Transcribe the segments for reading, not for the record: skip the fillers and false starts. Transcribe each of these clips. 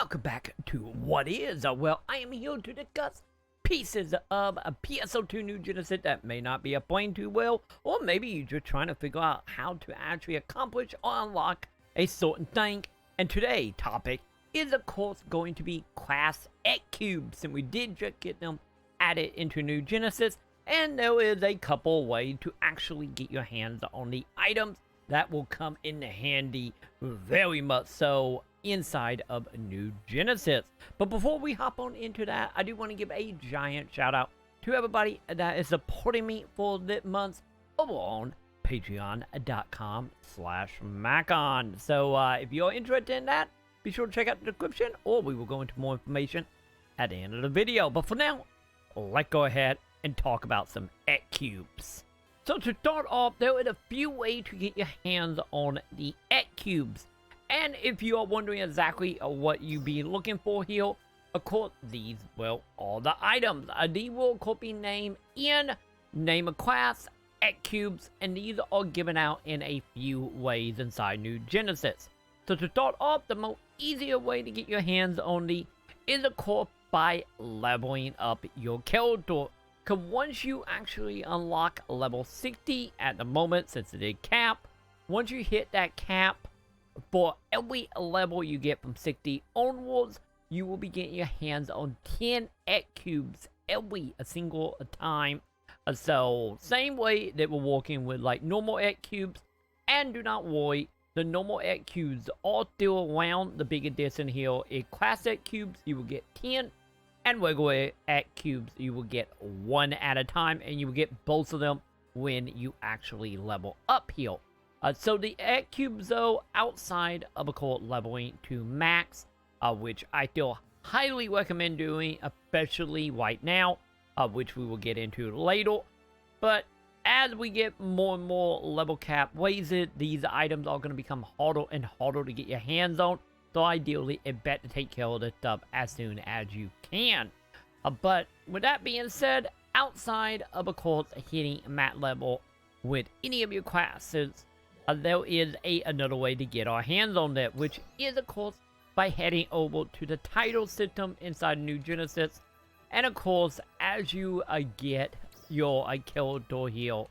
welcome back to What Is. Well, I am here to discuss pieces of a PSO2 New Genesis that may not be playing too well, or maybe you're just trying to figure out how to actually accomplish or unlock a certain thing. And today's topic is, of course, going to be class ExCubes, and we did just get them added into New Genesis, and there is a couple ways to actually get your hands on the items that will come in handy very much so inside of New Genesis. But before we hop on into that, I do want to give a giant shout out to everybody that is supporting me for this month over on patreon.com/Maconn. So if you're interested in that, be sure to check out the description, or we will go into more information at the end of the video. But for now, let's go ahead and talk about some ExCubes. So to start off, there are a few ways to get your hands on the ExCubes. And if you are wondering exactly what you be looking for here, of course, these, well, are the items. These will, of course, be named in name of class, ExCubes, and these are given out in a few ways inside New Genesis. So to start off, the most easier way to get your hands on these is, of course, by leveling up your character. Because once you actually unlock level 60 at the moment, since it is cap, once you hit that cap, for every level you get from 60 onwards, you will be getting your hands on 10 ExCubes every single time. So, same way that we're working with like normal ExCubes, and do not worry, the normal ExCubes are still around. The big addition here is class ExCubes, you will get 10, and regular ExCubes, you will get 1 at a time, and you will get both of them when you actually level up here. So the ExCubes, though, outside of a course leveling to max, which I still highly recommend doing, especially right now, which we will get into later. But as we get more and more level cap raises, these items are going to become harder and harder to get your hands on. So ideally, it's better to take care of this stuff as soon as you can. But with that being said, outside of a course hitting max level with any of your classes, there is another way to get our hands on that, which is, of course, by heading over to the title system inside New Genesis. And, of course, as you get your character here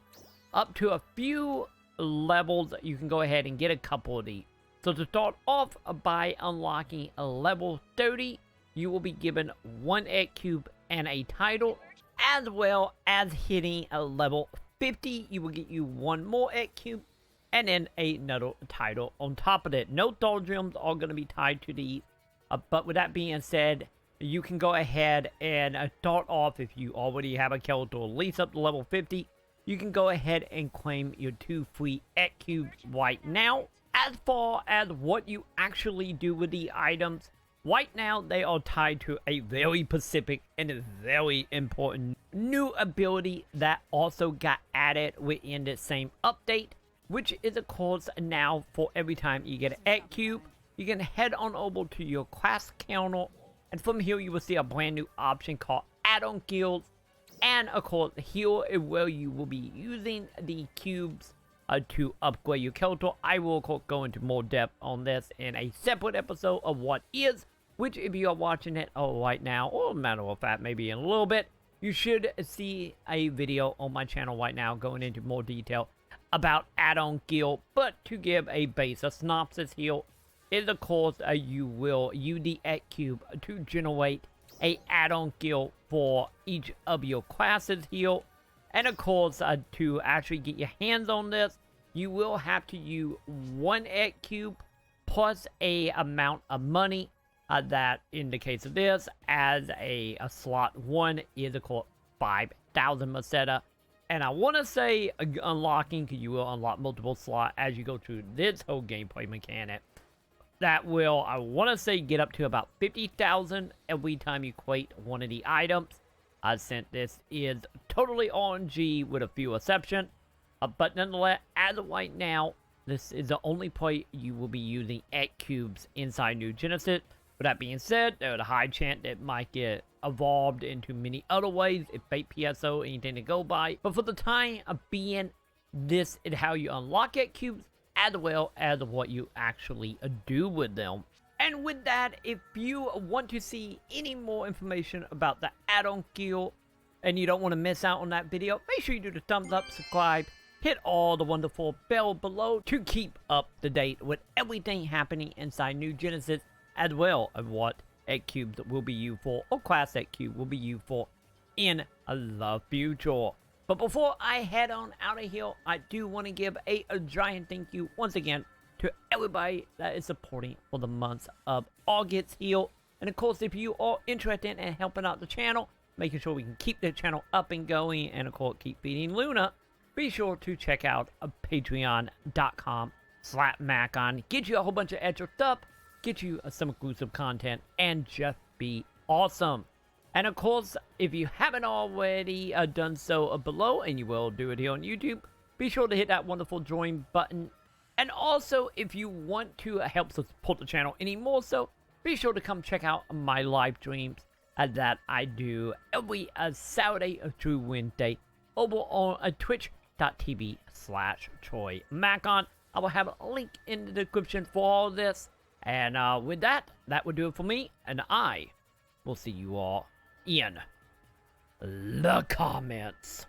up to a few levels, you can go ahead and get a couple of these. So to start off by unlocking a level 30, you will be given 1 ExCube and a title, as well as hitting a level 50, you will get you 1 more ExCube and then another title on top of it. No star gems are going to be tied to these, but with that being said, you can go ahead and start off, if you already have a character at least up to level 50, you can go ahead and claim your 2 free ExCubes right now. As far as what you actually do with the items, right now they are tied to a very specific and a very important new ability that also got added within the same update, which is, of course, now for every time you get an ExCube, you can head on over to your class counter, and from here you will see a brand new option called add-on guilds. And of course, here is where you will be using the cubes to upgrade your character. I will, of course, go into more depth on this in a separate episode of What Is, which if you are watching it right now, or matter of fact, maybe in a little bit, you should see a video on my channel right now going into more detail about add-on guild. But to give a basic synopsis here is, of course, you will use the ExCube to generate a add-on guild for each of your classes here. And of course, to actually get your hands on this, you will have to use 1 ExCube plus a amount of money that, in the case of this, as a slot 1 is, of course, 5,000 Meseta. And I want to say unlocking, because you will unlock multiple slots as you go through this whole gameplay mechanic, that will, I want to say, get up to about 50,000 every time you equate one of the items. Since this is totally RNG with a few exceptions. But nonetheless, as of right now, this is the only place you will be using ExCubes inside New Genesis. With that being said, there's a high chance that it might get evolved into many other ways if fake PSO, anything to go by. But for the time being, this is how you unlock ExCubes, as well as what you actually do with them. And with that, if you want to see any more information about the add-on guild and you don't want to miss out on that video, make sure you do the thumbs up, subscribe, hit all the wonderful bell below to keep up to date with everything happening inside New Genesis, as well as what ExCubes will be used for, or Class ExCube will be used for in the future. But before I head on out of here, I do want to give a giant thank you once again to everybody that is supporting for the months of August here. And of course, if you are interested in helping out the channel, making sure we can keep the channel up and going, and of course keep feeding Luna, be sure to check out patreon.com/Maconn. Get you a whole bunch of extra stuff, get you some exclusive content, and just be awesome. And of course, if you haven't already done so below, and you will do it here on YouTube, be sure to hit that wonderful join button. And also, if you want to help support the channel any more so, be sure to come check out my live streams that I do every Saturday through Wednesday over on twitch.tv/TroyMaconn. I will have a link in the description for all this. And with that, that will do it for me. And I will see you all in the comments.